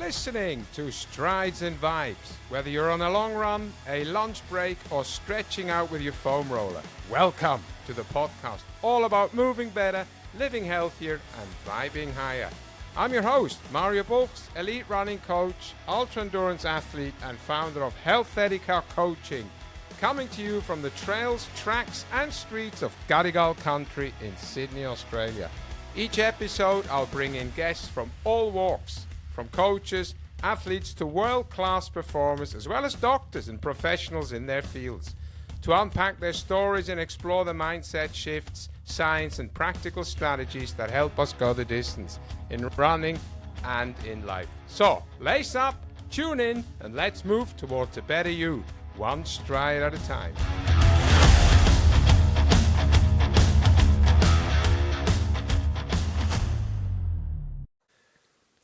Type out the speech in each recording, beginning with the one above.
listening to Strides and Vibes. Whether you're on a long run, a lunch break, or stretching out with your foam roller, welcome to the podcast all about moving better, living healthier, and vibing higher. I'm your host, Mario Buchs, elite running coach, ultra endurance athlete, and founder of Healthetica Coaching, coming to you from the trails, tracks, and streets of Gadigal country in Sydney, Australia. Each episode, I'll bring in guests from all walks, from coaches, athletes to world-class performers, as well as doctors and professionals in their fields, to unpack their stories and explore the mindset shifts, science, and practical strategies that help us go the distance in running and in life. So, lace up, tune in, and let's move towards a better you, one stride at a time.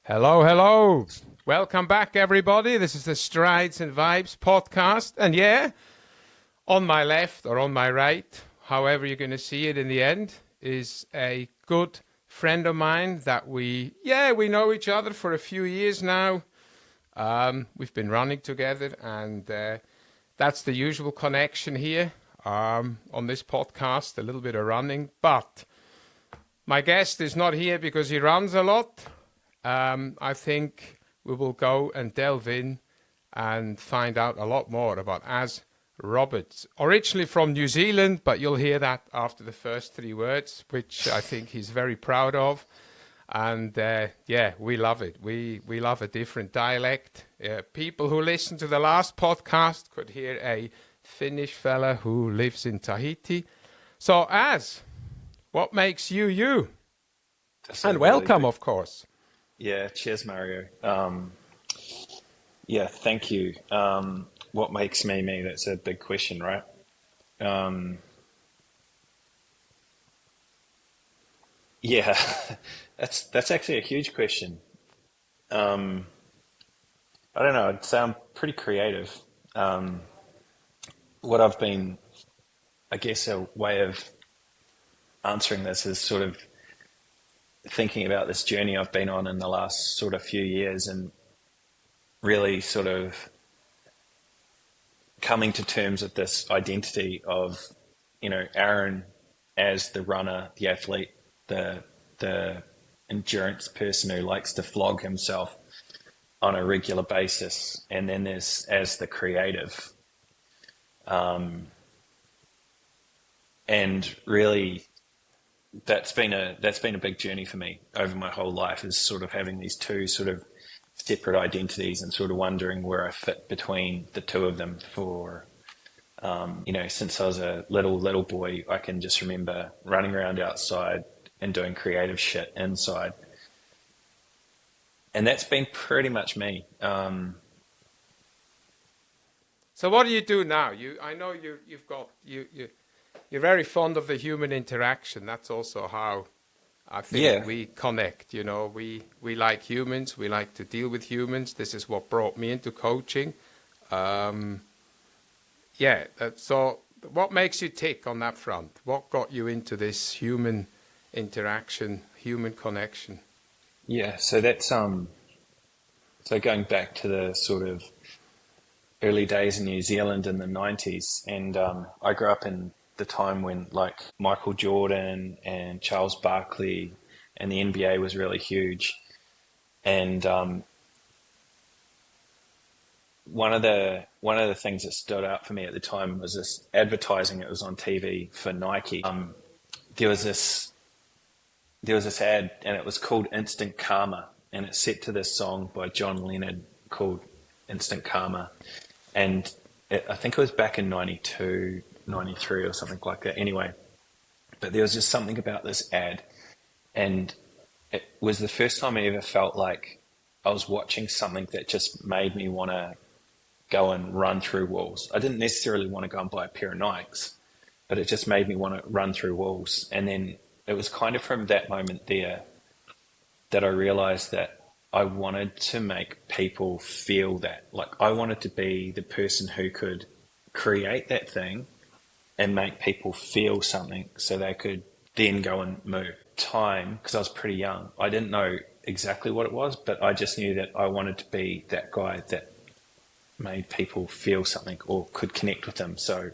Hello. Welcome back, everybody. This is the Strides and Vibes podcast. And yeah, on my left or on my right, however you're going to see it in the end, is a good friend of mine that we know each other for a few years now. We've been running together, and that's the usual connection here on this podcast, a little bit of running. But my guest is not here because he runs a lot. I think we will go and delve in and find out a lot more about Az Roberts. Originally from New Zealand, but you'll hear that after the first three words, which I think he's very proud of. And we love it. We love a different dialect. People who listen to the last podcast could hear a Finnish fella who lives in Tahiti. So Az, what makes you you? And welcome, of course. Yeah, cheers, Mario. Thank you. What makes me me? That's a big question, right? That's actually a huge question. I don't know. I'd say I'm pretty creative. What I've been, I guess, a way of answering this is sort of thinking about this journey I've been on in the last sort of few years, and really sort of coming to terms with this identity of, Aaron as the runner, the athlete, the endurance person who likes to flog himself on a regular basis, and then there's as the creative, and really that's been a big journey for me over my whole life, is sort of having these two sort of separate identities and sort of wondering where I fit between the two of them. For since I was a little boy, I can just remember running around outside and doing creative shit inside, and that's been pretty much me. So what do you do now? I know you're very fond of the human interaction. That's also how I think we connect. We like humans. We like to deal with humans. This is what brought me into coaching. So what makes you tick on that front? What got you into this human interaction, human connection? Yeah, so that's so going back to the sort of early days in New Zealand in the 90s, and I grew up in the time when like Michael Jordan and Charles Barkley and the NBA was really huge. And one of the things that stood out for me at the time was this advertising. It was on TV for Nike. There was this ad, and it was called Instant Karma, and it's set to this song by John Lennon called Instant Karma. And I think it was back in 92, 93 or something like that. Anyway, but there was just something about this ad, and it was the first time I ever felt like I was watching something that just made me want to go and run through walls. I didn't necessarily want to go and buy a pair of Nikes, but it just made me want to run through walls. And then it was kind of from that moment there that I realized that I wanted to make people feel that. Like, I wanted to be the person who could create that thing and make people feel something so they could then go and move. Time, because I was pretty young, I didn't know exactly what it was, but I just knew that I wanted to be that guy that made people feel something or could connect with them. So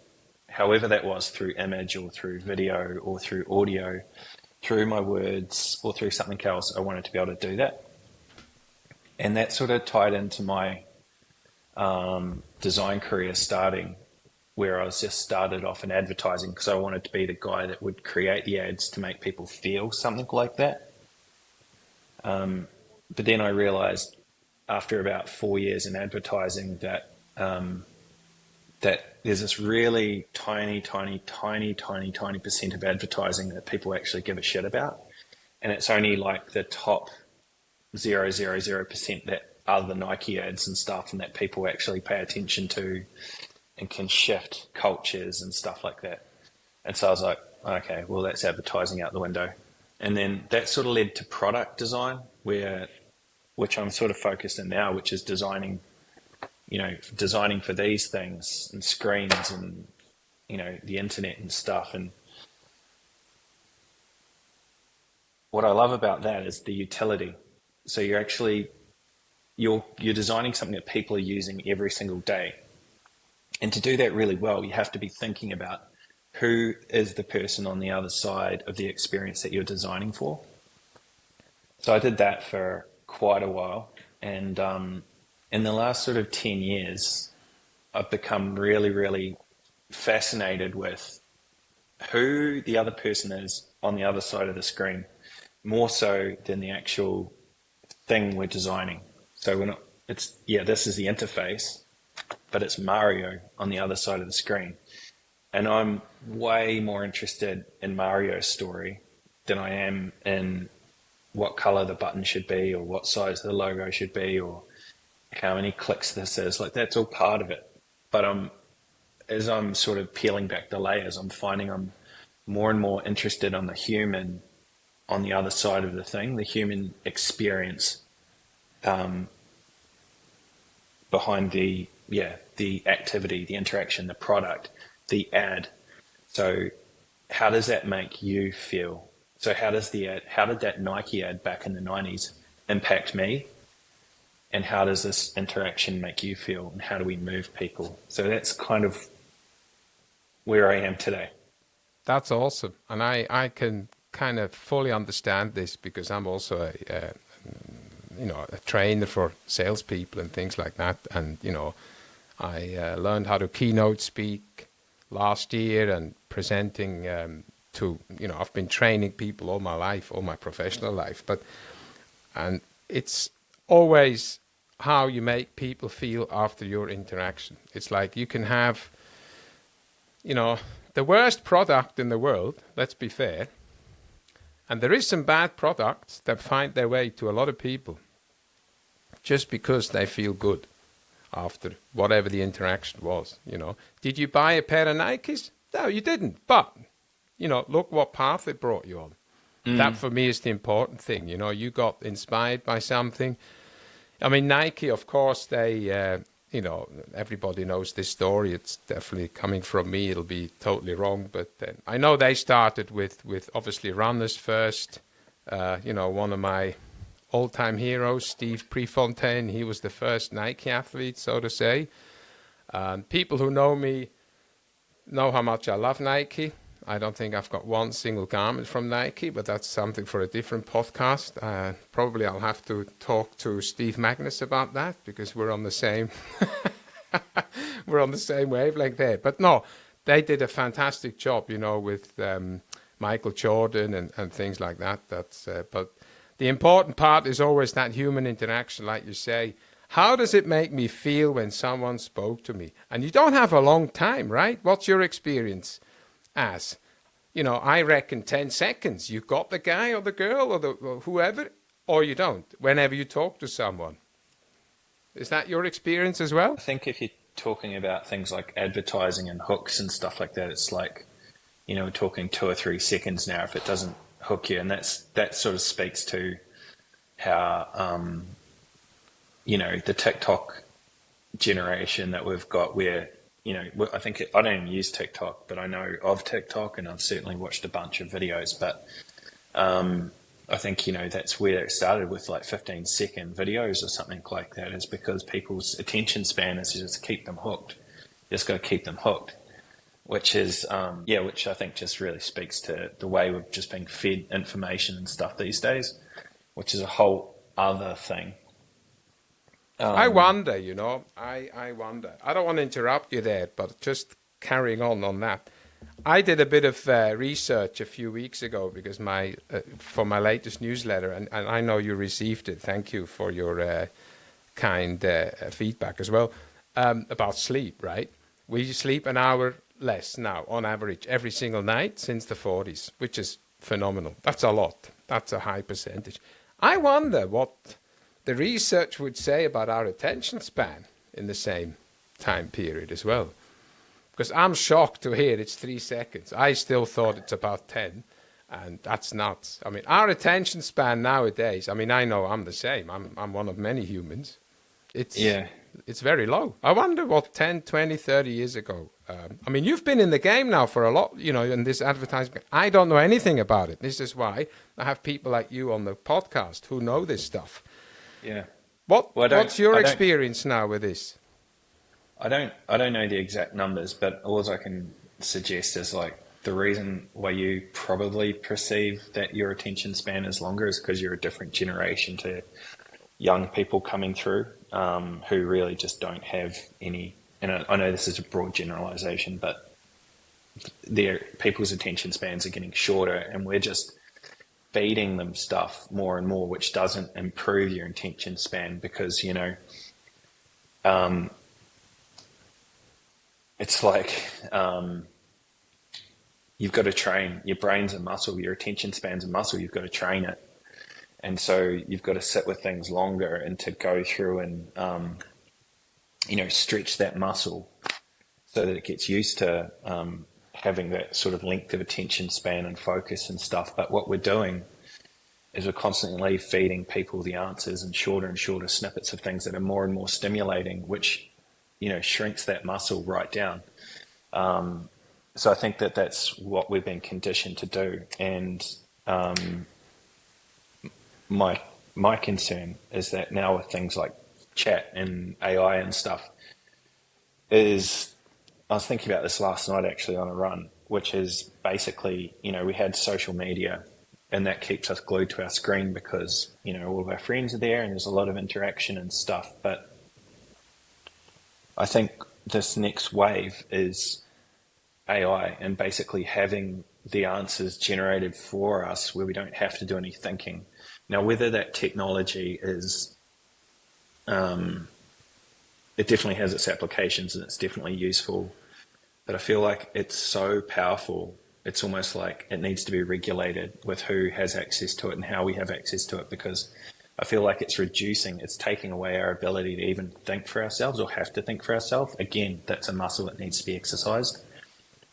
however that was, through image or through video or through audio, through my words or through something else, I wanted to be able to do that. And that sort of tied into my design career starting, where I was just started off in advertising because I wanted to be the guy that would create the ads to make people feel something like that. But then I realized after about 4 years in advertising that that there's this really tiny percent of advertising that people actually give a shit about. And it's only like the top 0.000% that are the Nike ads and stuff, and that people actually pay attention to and can shift cultures and stuff like that. And so I was like, okay, well, that's advertising out the window. And then that sort of led to product design, which I'm sort of focused in now, which is designing for these things and screens and, the internet and stuff. And what I love about that is the utility. So you're designing something that people are using every single day. And to do that really well, you have to be thinking about who is the person on the other side of the experience that you're designing for. So I did that for quite a while. And in the last sort of 10 years, I've become really, really fascinated with who the other person is on the other side of the screen, more so than the actual thing we're designing. So this is the interface, but it's Mario on the other side of the screen. And I'm way more interested in Mario's story than I am in what color the button should be or what size the logo should be or how many clicks this is. Like, that's all part of it. But as I'm sort of peeling back the layers, I'm finding I'm more and more interested on the human on the other side of the thing, the human experience behind the activity, the interaction, the product, the ad. So how does that make you feel? So how did that Nike ad back in the 90s impact me? And how does this interaction make you feel? And how do we move people? So that's kind of where I am today. That's awesome. And I can kind of fully understand this because I'm also a trainer for salespeople and things like that. And, I learned how to keynote speak last year and presenting I've been training people all my life, all my professional life. And it's always how you make people feel after your interaction. It's like you can have, the worst product in the world, let's be fair. And there is some bad products that find their way to a lot of people just because they feel good after whatever the interaction was. Did you buy a pair of Nikes? No, you didn't. But, look what path it brought you on. That for me is the important thing. You got inspired by something. I mean, Nike, of course, they, everybody knows this story. It's definitely coming from me. It'll be totally wrong. But I know they started with obviously runners first. One of my all-time heroes, Steve Prefontaine, he was the first Nike athlete, so to say. People who know me know how much I love Nike. I don't think I've got one single garment from Nike, but that's something for a different podcast. Probably I'll have to talk to Steve Magnus about that because we're on the same wavelength there. But no, they did a fantastic job, with Michael Jordan and things like that. But the important part is always that human interaction, like you say. How does it make me feel when someone spoke to me? And you don't have a long time, right? What's your experience as? I reckon 10 seconds. You got the guy or the girl or whoever, or you don't, whenever you talk to someone. Is that your experience as well? I think if you're talking about things like advertising and hooks and stuff like that, it's like, we're talking 2 or 3 seconds now if it doesn't hook you. And that sort of speaks to how, the TikTok generation that we've got where, I think I don't even use TikTok, but I know of TikTok and I've certainly watched a bunch of videos. But I I think, that's where it started with like 15-second videos or something like that, is because people's attention span is just keep them hooked. You just got to keep them hooked, which is, which I think just really speaks to the way we've just been fed information and stuff these days, which is a whole other thing. I wonder, I wonder. I don't want to interrupt you there, but just carrying on that. I did a bit of research a few weeks ago because for my latest newsletter, and I know you received it. Thank you for your kind feedback as well, about sleep, right? We sleep an hour less now on average every single night since the 40s, which is phenomenal. That's a lot. That's a high percentage. I wonder what the research would say about our attention span in the same time period as well. Because I'm shocked to hear it's 3 seconds. I still thought it's about 10, and that's nuts. I mean, our attention span nowadays, I mean, I know I'm the same. I'm one of many humans. It's very low. I wonder what 10, 20, 30 years ago. I mean, you've been in the game now for a lot, in this advertising. I don't know anything about it. This is why I have people like you on the podcast who know this stuff. Yeah. What's your experience now with this? I don't know the exact numbers, but all I can suggest is like the reason why you probably perceive that your attention span is longer is because you're a different generation to young people coming through, who really just don't have any. And I know this is a broad generalization, but people's attention spans are getting shorter, and we're just feeding them stuff more and more, which doesn't improve your attention span because, it's like you've got to train. Your brain's a muscle, your attention span's a muscle, you've got to train it. And so you've got to sit with things longer and to go through and, stretch that muscle so that it gets used to having that sort of length of attention span and focus and stuff. But what we're doing is we're constantly feeding people the answers and shorter snippets of things that are more and more stimulating, which, shrinks that muscle right down. So I think that that's what we've been conditioned to do. And my concern is that now with things like chat and AI and stuff I was thinking about this last night actually on a run, which is basically, we had social media and that keeps us glued to our screen because, all of our friends are there and there's a lot of interaction and stuff. But I think this next wave is AI and basically having the answers generated for us where we don't have to do any thinking. Now, whether that technology is, it definitely has its applications and it's definitely useful, but I feel like it's so powerful. It's almost like it needs to be regulated with who has access to it and how we have access to it, because I feel like it's taking away our ability to even think for ourselves or have to think for ourselves. Again, that's a muscle that needs to be exercised.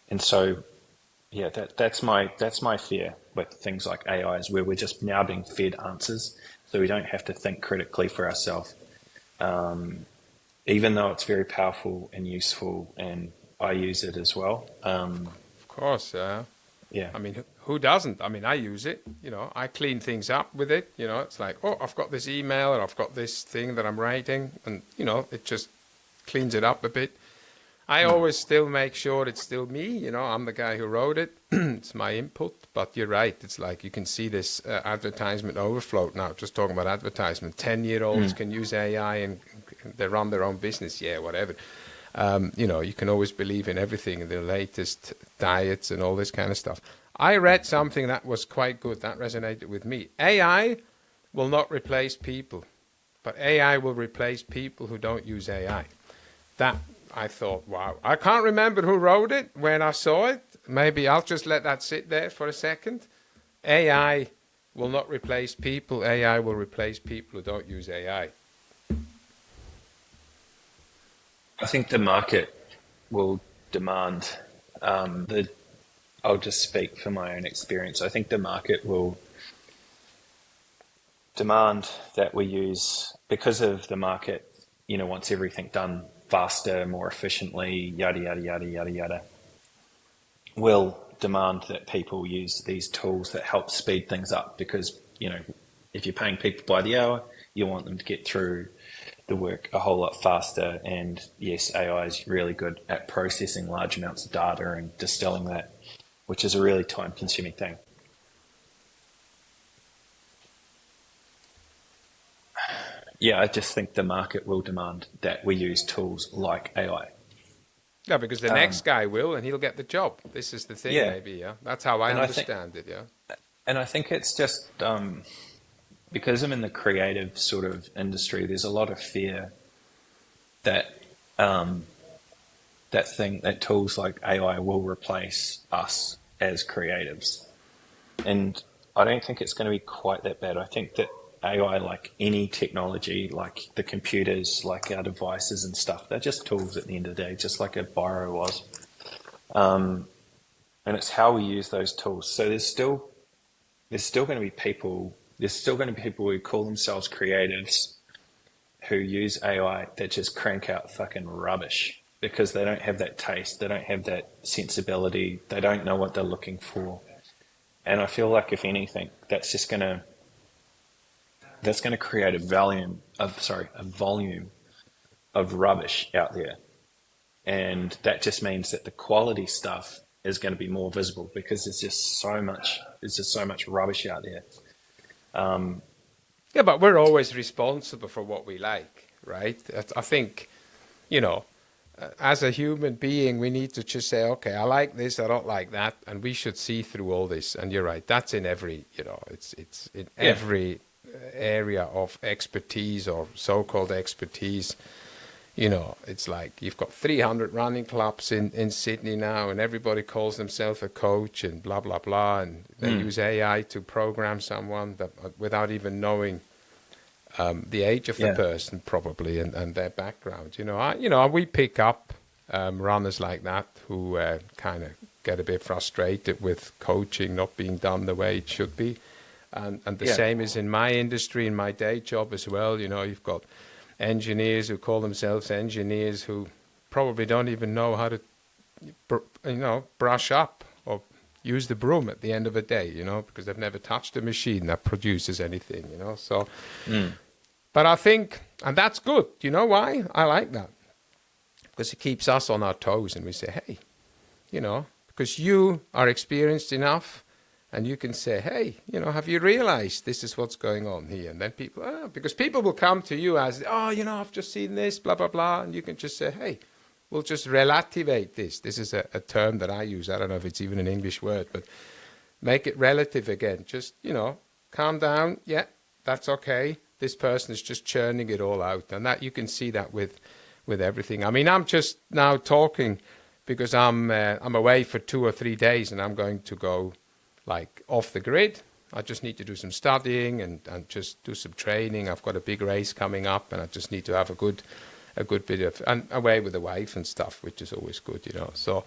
And so, yeah, that's my fear with things like AI, is where we're just now being fed answers, so we don't have to think critically for ourselves. Even though it's very powerful and useful, and I use it as well. Of course, yeah. I mean, who doesn't? I mean, I use it. I clean things up with it. It's like, oh, I've got this email or I've got this thing that I'm writing, and it just cleans it up a bit. I always still make sure it's still me. I'm the guy who wrote it. It's my input. But you're right. It's like you can see this advertisement overflow now. Just talking about advertisement. 10-year-olds can use AI and they run their own business. Yeah, whatever. You can always believe in everything, the latest diets and all this kind of stuff. I read something that was quite good. That resonated with me. AI will not replace people, but AI will replace people who don't use AI. That, I thought, wow. I can't remember who wrote it when I saw it. Maybe I'll just let that sit there for a second. AI will not replace people. AI will replace people who don't use AI. I think the market will demand, I'll just speak for my own experience. I think the market will demand that we use, because of the market, wants everything done faster, more efficiently, yada, yada, yada, yada, yada, will demand that people use these tools that help speed things up, because if you're paying people by the hour, you want them to get through the work a whole lot faster. And yes, AI is really good at processing large amounts of data and distilling that, which is a really time-consuming thing. Yeah, I just think the market will demand that we use tools like AI. Yeah, because the next guy will, and he'll get the job. This is the thing, Yeah, maybe. Yeah, that's how I and understand it. Yeah. I think it's just because I'm in the creative sort of industry. There's a lot of fear that um, that tools like AI will replace us as creatives, and I don't think it's going to be quite that bad. I think that AI, like any technology, like the computers, like our devices and stuff, they're just tools at the end of the day, just like a biro was. And it's how we use those tools. So there's still going to be people. There's still going to be people who call themselves creatives who use AI that just crank out fucking rubbish because they don't have that taste, they don't have that sensibility, they don't know what they're looking for. And I feel like if anything, that's going to create a volume of rubbish out there. And that just means that the quality stuff is going to be more visible because there's just so much rubbish out there. Yeah, but we're always responsible for what we like, right? I think, you know, as a human being, we need to just say, okay, I like this, I don't like that, and we should see through all this. And you're right, that's in every, it's in every area of expertise or so-called expertise. It's like you've got 300 running clubs in Sydney now, and everybody calls themselves a coach and blah, blah, blah. And they use AI to program someone without even knowing the age of the person probably and their background. We pick up runners like that who kind of get a bit frustrated with coaching not being done the way it should be. And the same is in my industry, in my day job as well. You've got engineers who call themselves engineers who probably don't even know how to, brush up or use the broom at the end of a day, because they've never touched a machine that produces anything, So, but I think, and that's good. You know why? I like that. Because it keeps us on our toes and we say, hey, because you are experienced enough. And you can say, hey, have you realized this is what's going on here? And then because people will come to you as, I've just seen this, blah, blah, blah. And you can just say, hey, we'll just relativate this. This is a term that I use. I don't know if it's even an English word, but make it relative again. Just, calm down. Yeah, that's okay. This person is just churning it all out. And that you can see that with everything. I mean, I'm just now talking because I'm away for 2 or 3 days and I'm going to go like off the grid. I just need to do some studying and just do some training. I've got a big race coming up and I just need to have a good bit of, and away with the wife and stuff, which is always good, So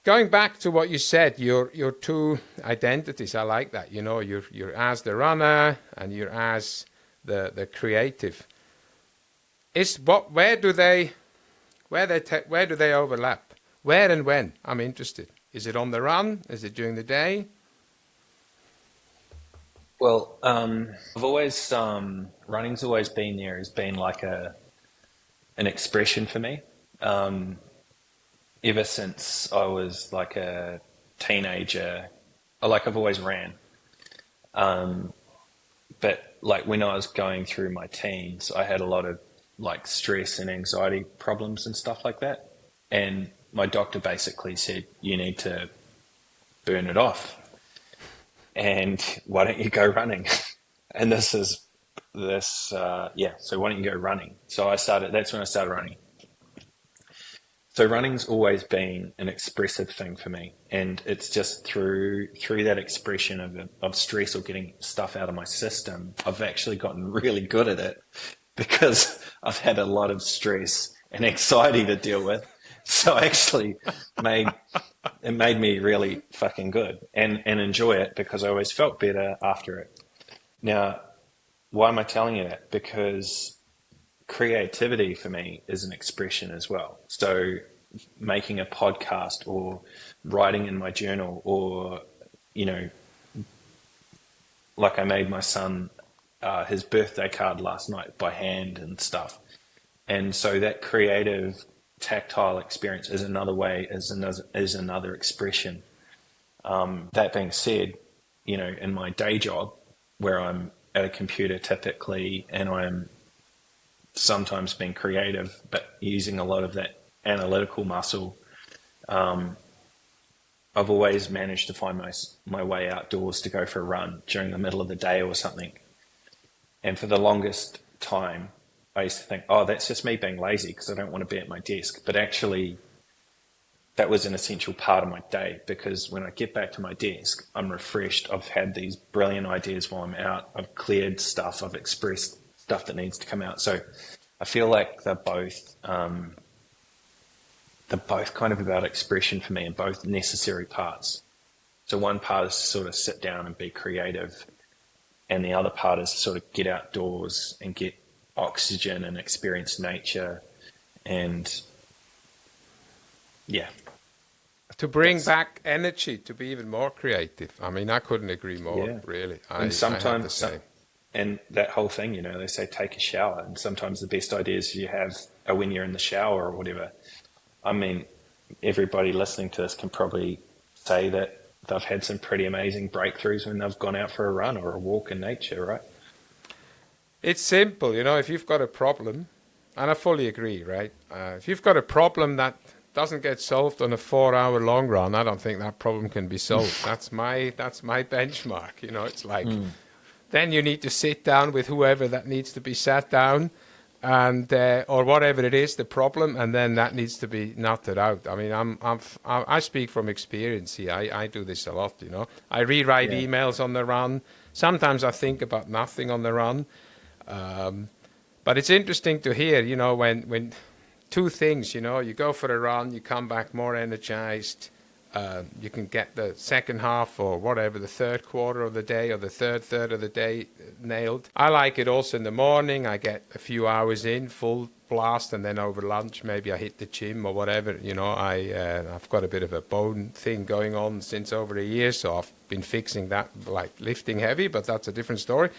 going back to what you said, your two identities, I like that, you're as the runner and you're as the creative. Where do they overlap? Where and when? I'm interested. Is it on the run? Is it during the day? Well, I've always running's always been there. Has been like an expression for me. Ever since I was like a teenager, I've always ran. But like when I was going through my teens, I had a lot of like stress and anxiety problems and stuff like that. And my doctor basically said, you need to burn it off. And why don't you go running? And so why don't you go running? So that's when I started running. So running's always been an expressive thing for me. And it's just through that expression of stress or getting stuff out of my system, I've actually gotten really good at it because I've had a lot of stress and anxiety to deal with. So actually made me really fucking good and enjoy it because I always felt better after it. Now, why am I telling you that? Because creativity for me is an expression as well. So making a podcast or writing in my journal or like I made my son his birthday card last night by hand and stuff. And so that creative tactile experience is another way, is another expression. That being said, you know, in my day job, where I'm at a computer typically, and I'm sometimes being creative, but using a lot of that analytical muscle, I've always managed to find my way outdoors to go for a run during the middle of the day or something. And for the longest time, I used to think, oh, that's just me being lazy because I don't want to be at my desk. But actually, that was an essential part of my day, because when I get back to my desk, I'm refreshed. I've had these brilliant ideas while I'm out. I've cleared stuff. I've expressed stuff that needs to come out. So I feel like they're both kind of about expression for me, and both necessary parts. So one part is to sort of sit down and be creative, and the other part is to sort of get outdoors and get oxygen and experience nature, and yeah. To bring back energy, to be even more creative. I mean, I couldn't agree more, Yeah. really. And sometimes, and that whole thing, you know, they say take a shower, and sometimes the best ideas you have are when you're in the shower or whatever. I mean, everybody listening to this can probably say that they've had some pretty amazing breakthroughs when they've gone out for a run or a walk in nature, right? It's simple, you know, if you've got a problem, and I fully agree, right? If you've got a problem that doesn't get solved on a 4-hour long run, I don't think that problem can be solved. That's my benchmark. You know, it's like, then you need to sit down with whoever that needs to be sat down, and or whatever it is, the problem, and then that needs to be knotted out. I mean, I speak from experience here. I do this a lot, you know. I rewrite Yeah. emails on the run. Sometimes I think about nothing on the run. But it's interesting to hear, you know, when two things, you know, you go for a run, you come back more energized, you can get the second half or whatever, the third quarter of the day or the third of the day nailed. I like it also in the morning. I get a few hours in, full blast, and then over lunch, maybe I hit the gym or whatever. You know, I've got a bit of a bone thing going on since over a year, so I've been fixing that, like lifting heavy, but that's a different story.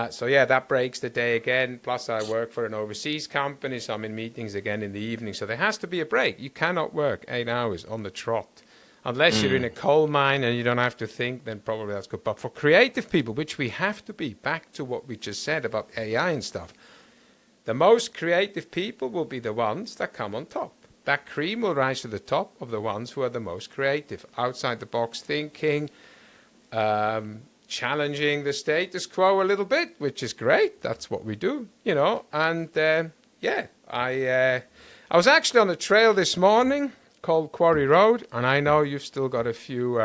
So yeah, that breaks the day again. Plus I work for an overseas company, so I'm in meetings again in the evening. So there has to be a break. You cannot work 8 hours on the trot. Unless you're in a coal mine and you don't have to think, then probably that's good. But for creative people, which we have to be, back to what we just said about AI and stuff, the most creative people will be the ones that come on top. That cream will rise to the top of the ones who are the most creative, outside the box thinking, challenging the status quo a little bit, which is great. That's what we do, you know. And yeah, I was actually on a trail this morning called Quarry Road, and I know you've still got a few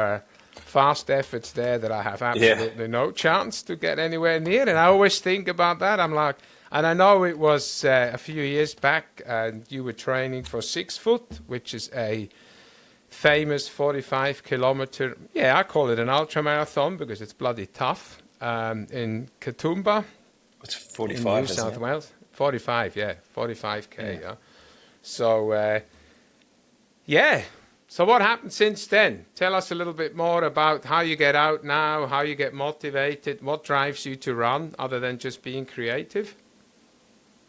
fast efforts there that I have absolutely no chance to get anywhere near. And I always think about that. I'm like, and I know it was a few years back, and you were training for 6 Foot, which is a famous 45-kilometer, I call it an ultra marathon because it's bloody tough, in Katoomba. It's 45, in New South Wales. 45, 45k. Yeah. So, so what happened since then? Tell us a little bit more about how you get out now, how you get motivated, what drives you to run other than just being creative?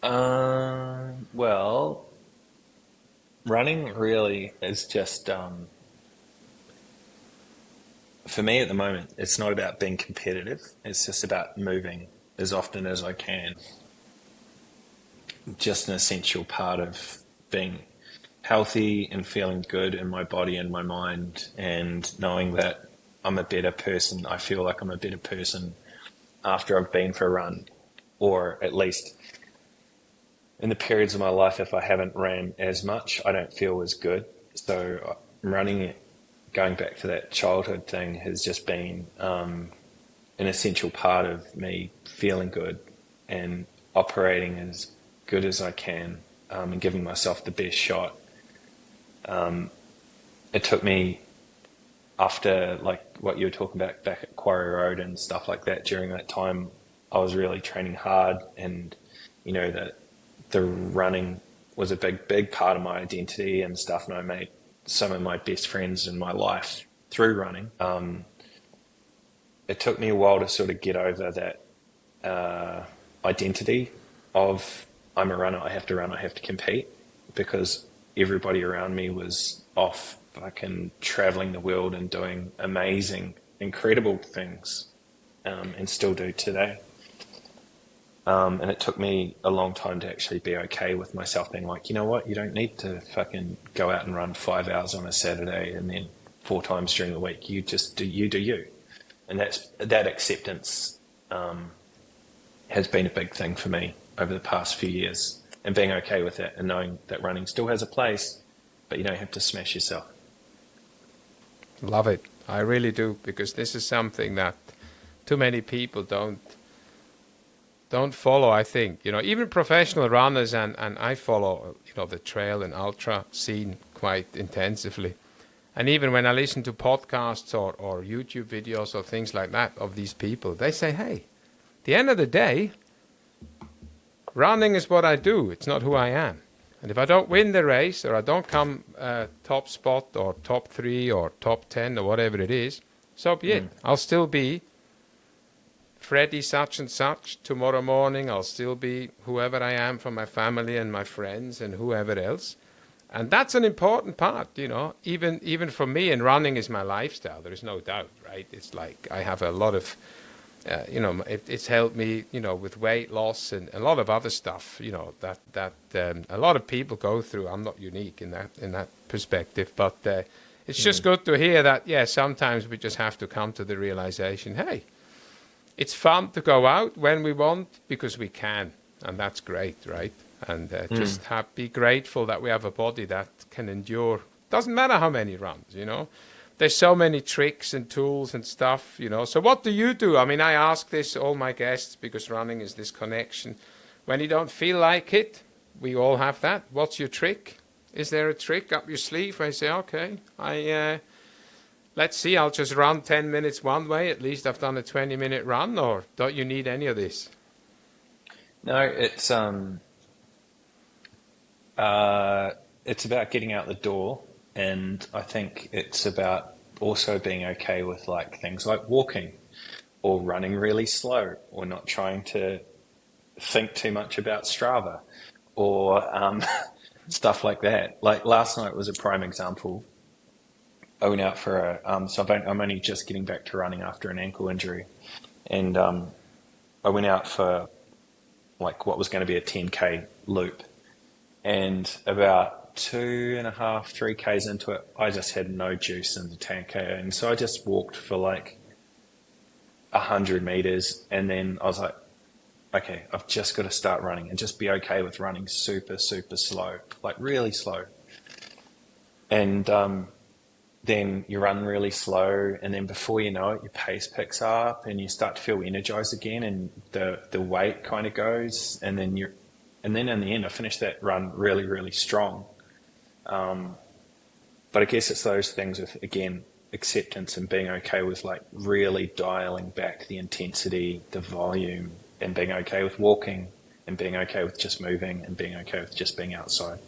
Well, running really is just, for me at the moment, it's not about being competitive. It's just about moving as often as I can. Just an essential part of being healthy and feeling good in my body and my mind, and knowing that I'm a better person. I feel like I'm a better person after I've been for a run, or at least in the periods of my life, if I haven't ran as much, I don't feel as good. So running, going back to that childhood thing, has just been an essential part of me feeling good and operating as good as I can, and giving myself the best shot. It took me, after like what you were talking about back at Quarry Road and stuff like that, during that time, I was really training hard, and you know that the running was a big part of my identity and stuff, and I made some of my best friends in my life through running. it took me a while to sort of get over that identity of I'm a runner, I have to run, I have to compete, because everybody around me was off fucking traveling the world and doing amazing, incredible things, and still do today. And it took me a long time to actually be okay with myself being like, you know what, you don't need to fucking go out and run 5 hours on a Saturday and then 4 times during the week. You just do you. And that acceptance has been a big thing for me over the past few years, and being okay with that and knowing that running still has a place, but you don't have to smash yourself. Love it. I really do, because this is something that too many people don't follow, I think. Even professional runners, and I follow, the trail and ultra scene quite intensively. And even when I listen to podcasts or YouTube videos or things like that of these people, they say, hey, at the end of the day, running is what I do. It's not who I am. And if I don't win the race, or I don't come top spot or top 3 or top 10 or whatever it is, so be it. I'll still be Freddie such and such tomorrow morning. I'll still be whoever I am for my family and my friends and whoever else. And that's an important part, even for me. And running is my lifestyle. There is no doubt, right? It's like I have a lot of, it's helped me, with weight loss and a lot of other stuff, that a lot of people go through. I'm not unique in that perspective, but it's just good to hear that. Yeah, sometimes we just have to come to the realization, hey, it's fun to go out when we want because we can, and that's great, right? And just be grateful that we have a body that can endure. Doesn't matter how many runs, There's so many tricks and tools and stuff, So what do you do? I mean, I ask this all my guests because running is this connection. When you don't feel like it, we all have that. What's your trick? Is there a trick up your sleeve where you say, okay, let's see, I'll just run 10 minutes one way. At least I've done a 20-minute run, or don't you need any of this? No, it's about getting out the door, and I think it's about also being okay with like things like walking or running really slow, or not trying to think too much about Strava or stuff like that. Like last night was a prime example. I went out for I'm only just getting back to running after an ankle injury, and I went out for like what was going to be a 10K loop, and about 2.5, 3Ks into it, I just had no juice in the tank, and so I just walked for like 100 meters, and then I was like, okay, I've just got to start running and just be okay with running super, super slow, like really slow. And then you run really slow, and then before you know it, your pace picks up and you start to feel energized again, and the weight kind of goes, and then in the end I finished that run really, really strong. But I guess it's those things with, again, acceptance and being okay with like really dialing back the intensity, the volume, and being okay with walking, and being okay with just moving, and being okay with just being outside.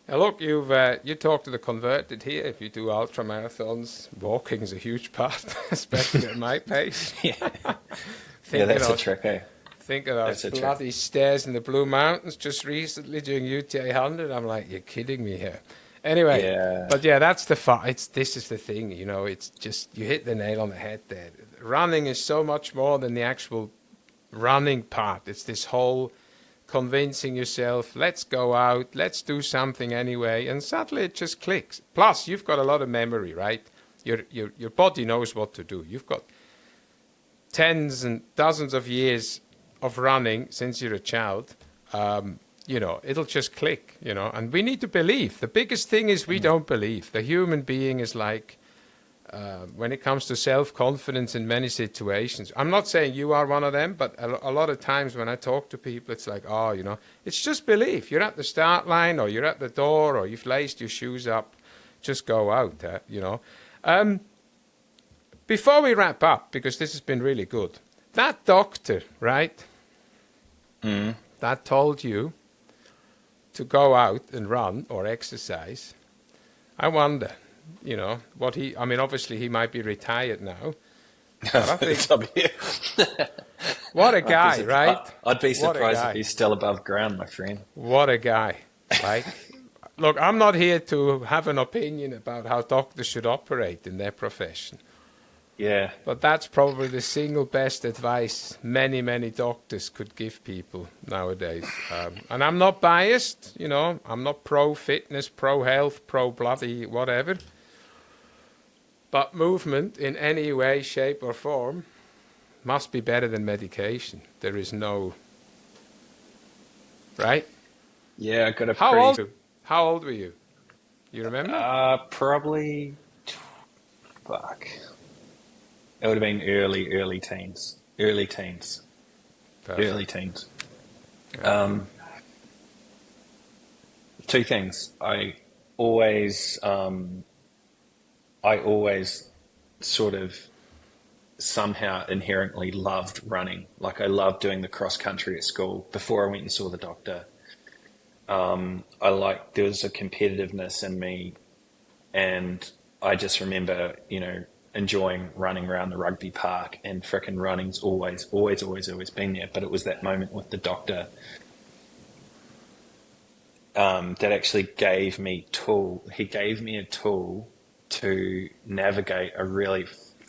Now look, you talk to the converted here. If you do ultra marathons, walking is a huge part, especially at my pace. Yeah, that's a trick, eh? Think of those bloody stairs in the Blue Mountains just recently during UTA 100. I'm like, you're kidding me here. Anyway, but yeah, that's the fun. This is the thing, it's just, you hit the nail on the head there. Running is so much more than the actual running part. It's this whole convincing yourself, let's go out, let's do something anyway, and suddenly it just clicks. Plus, you've got a lot of memory, right? Your body knows what to do. You've got tens and dozens of years of running since you're a child. It'll just click, and we need to believe. The biggest thing is we don't believe. The human being is like, when it comes to self-confidence in many situations, I'm not saying you are one of them, but a lot of times when I talk to people, it's like, it's just belief. You're at the start line, or you're at the door, or you've laced your shoes up, just go out, Before we wrap up, because this has been really good, that doctor, right, that told you to go out and run or exercise, I wonder, I mean, obviously he might be retired now, but I think what a I'd be guy, right? I'd be What a surprised if guy. he's still above ground, my friend. What a guy. Like, look, I'm not here to have an opinion about how doctors should operate in their profession. Yeah, But that's probably the single best advice many, many doctors could give people nowadays. And I'm not biased, I'm not pro fitness, pro health, pro bloody whatever. But movement in any way, shape, or form must be better than medication. There is no. Right? yeah, I got a How pretty old? How old were you? You remember? probably fuck. It would have been early teens, early Perfect. teens. Yeah. Um, Two things. I always sort of somehow inherently loved running. Like I loved doing the cross country at school before I went and saw the doctor. There was a competitiveness in me, and I just remember, enjoying running around the rugby park, and frickin' running's always been there. But it was that moment with the doctor that actually gave me tool. He gave me a tool to navigate a really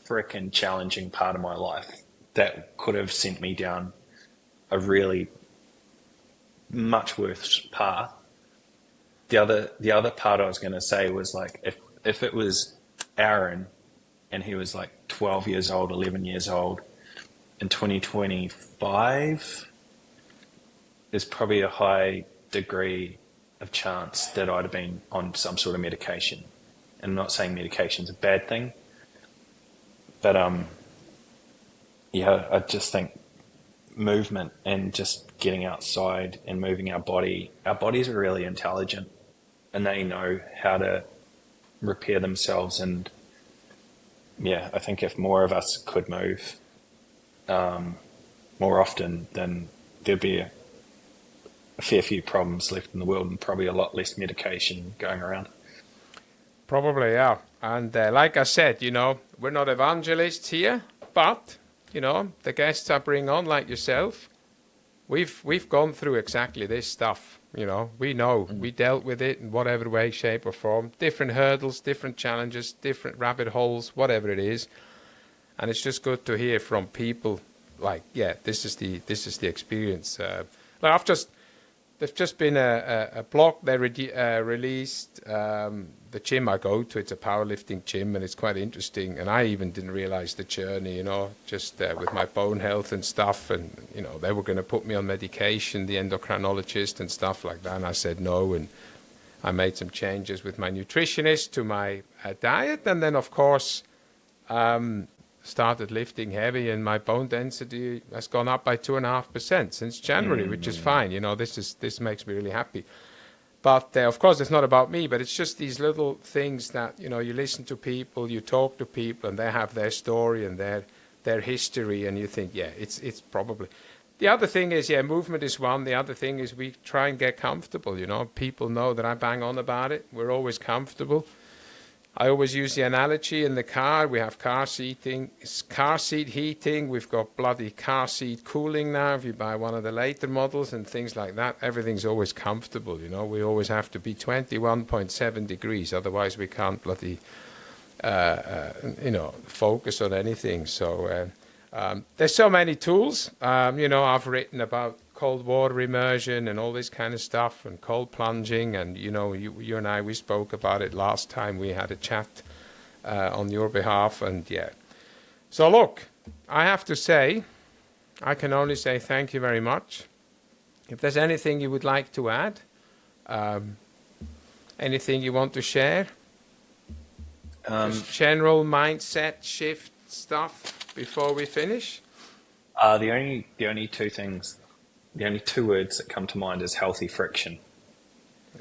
frickin' challenging part of my life that could have sent me down a really much worse path. The other part I was going to say was like if it was Aaron and he was like 12 years old, 11 years old in 2025, there's probably a high degree of chance that I'd have been on some sort of medication. And I'm not saying medication's a bad thing, but yeah, I just think movement and just getting outside and moving our bodies are really intelligent, and they know how to repair themselves. And yeah, I think if more of us could move more often, then there'd be a fair few problems left in the world and probably a lot less medication going around. Probably, yeah. And like I said, we're not evangelists here, but the guests I bring on, like yourself, we've gone through exactly this stuff. We know we dealt with it in whatever way, shape, or form. Different hurdles, different challenges, different rabbit holes, whatever it is. And it's just good to hear from people like, yeah, this is the experience. Like there's just been a blog they released. The gym I go to, it's a powerlifting gym, and it's quite interesting. And I even didn't realize the journey, just with my bone health and stuff. And, they were going to put me on medication, the endocrinologist and stuff like that. And I said no. And I made some changes with my nutritionist to my diet. And then, of course, started lifting heavy, and my bone density has gone up by 2.5% since January, which is fine. This makes me really happy. But of course, it's not about me, but it's just these little things that you listen to people, you talk to people, and they have their story and their history, and you think, yeah, it's probably. The other thing is, yeah, movement is one. The other thing is we try and get comfortable. People know that I bang on about it. We're always comfortable. I always use the analogy in the car. We have car seat heating. We've got bloody car seat cooling now if you buy one of the later models and things like that. Everything's always comfortable, We always have to be 21.7 degrees. Otherwise, we can't bloody, focus on anything. So there's so many tools. I've written about cold water immersion and all this kind of stuff, and cold plunging, and you and I, we spoke about it last time we had a chat on your behalf. And yeah, so look, I have to say, I can only say thank you very much. If there's anything you would like to add, anything you want to share, just general mindset shift stuff before we finish. The only two words that come to mind is healthy friction.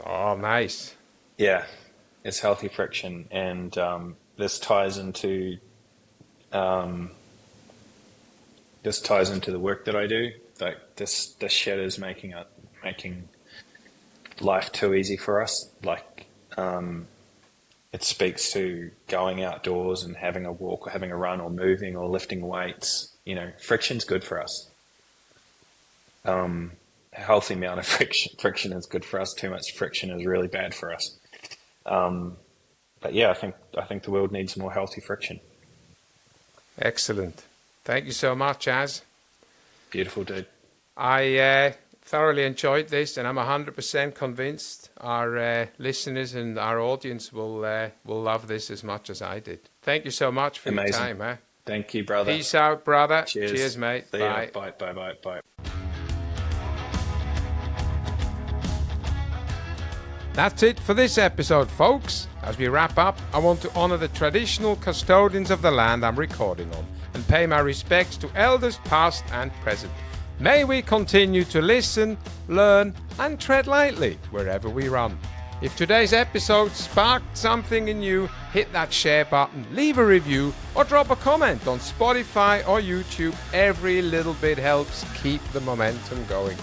Oh, nice. Yeah, it's healthy friction, and this ties into the work that I do. Like this shit is making life too easy for us. Like it speaks to going outdoors and having a walk or having a run or moving or lifting weights. You know, friction's good for us. A healthy amount of friction is good for us. Too much friction is really bad for us. But yeah, I think the world needs more healthy friction. Excellent. Thank you so much, Az. Beautiful, dude. I thoroughly enjoyed this, and I'm 100% convinced our listeners and our audience will love this as much as I did. Thank you so much for Amazing. your time. Thank you, brother. Peace out, brother. Cheers, mate. See Bye. Ya. Bye. That's it for this episode, folks. As we wrap up, I want to honor the traditional custodians of the land I'm recording on and pay my respects to elders past and present. May we continue to listen, learn, and tread lightly wherever we run. If today's episode sparked something in you, hit that share button, leave a review, or drop a comment on Spotify or YouTube. Every little bit helps keep the momentum going.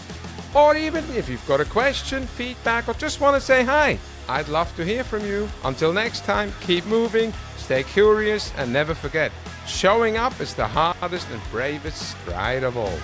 Or even if you've got a question, feedback, or just want to say hi, I'd love to hear from you. Until next time, keep moving, stay curious, and never forget, showing up is the hardest and bravest stride of all.